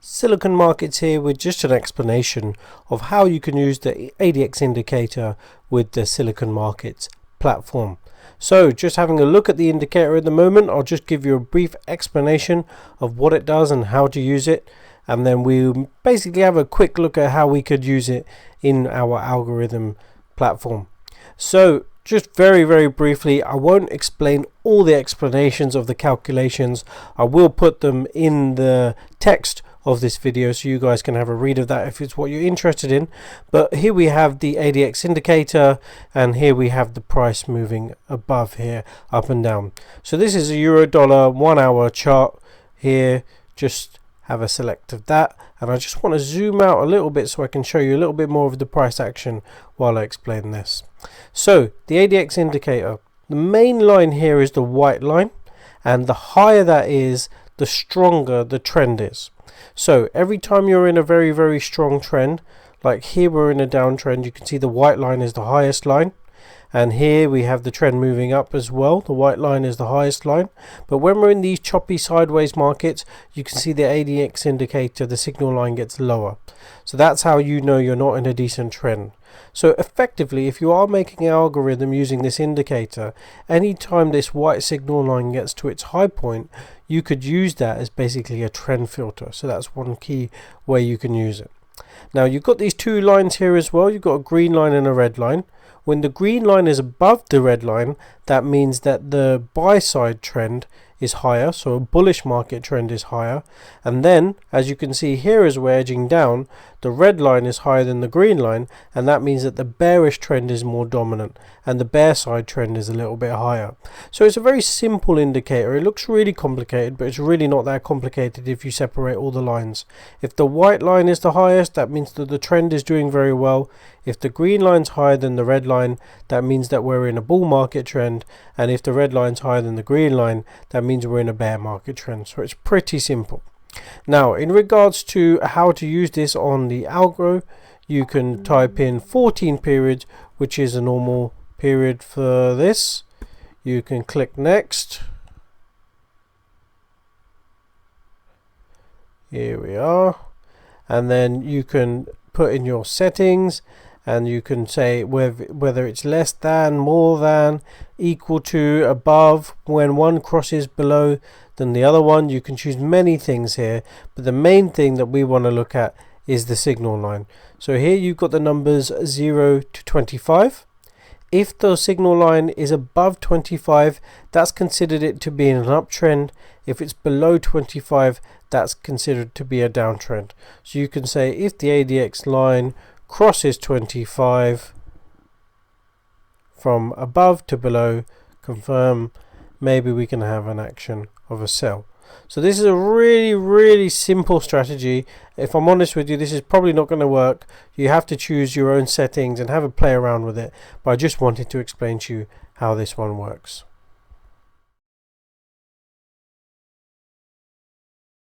Silicon Markets here with just an explanation of how you can use the ADX indicator with the Silicon Markets platform. So just having a look at the indicator at the moment, I'll just give you a brief explanation of what it does and how to use it, and then we'll basically have a quick look at how we could use it in our algorithm platform. So just very briefly, I won't explain all the explanations of the calculations. I will put them in the text of this video so you guys can have a read of that if it's what you're interested in. But here we have the ADX indicator, and here we have the price moving above here, up and down. So this is a euro dollar 1 hour chart here. Just have a select of that, and I just want to zoom out a little bit so I can show you a little bit more of the price action while I explain this. So the ADX indicator, the main line here is the white line, and the higher that is, the stronger the trend is. So every time you're in a very strong trend, like here we're in a downtrend, you can see the white line is the highest line, and here we have the trend moving up as well. The white line is the highest line. But when we're in these choppy sideways markets, you can see the ADX indicator, the signal line gets lower. So that's how you know you're not in a decent trend. So effectively, if you are making an algorithm using this indicator, anytime this white signal line gets to its high point, you could use that as basically a trend filter. So that's one key way you can use it. Now you've got these two lines here as well. You've got a green line and a red line. When the green line is above the red line, that means that the buy side trend is higher, so a bullish market trend is higher. And then, as you can see here as we're edging down, the red line is higher than the green line, and that means that the bearish trend is more dominant and the bear side trend is a little bit higher. So it's a very simple indicator. It looks really complicated, but it's really not that complicated if you separate all the lines. If the white line is the highest, that means that the trend is doing very well. If the green line's higher than the red line, that means that we're in a bull market trend, and if the red line's higher than the green line, that means we're in a bear market trend. So it's pretty simple. Now in regards to how to use this on the algo, you can type in 14 periods, which is a normal period for this. You can click next. Here we are, and then you can put in your settings, and you can say whether it's less than, more than, equal to, above. When one crosses below than the other one, you can choose many things here, but the main thing that we want to look at is the signal line. So here you've got the numbers 0 to 25. If the signal line is above 25, that's considered it to be an uptrend. If it's below 25, that's considered to be a downtrend. So you can say if the ADX line crosses 25 from above to below, confirm, maybe we can have an action of a sell. So this is a really simple strategy. If I'm honest with you, this is probably not going to work. You have to choose your own settings and have a play around with it, but I just wanted to explain to you how this one works.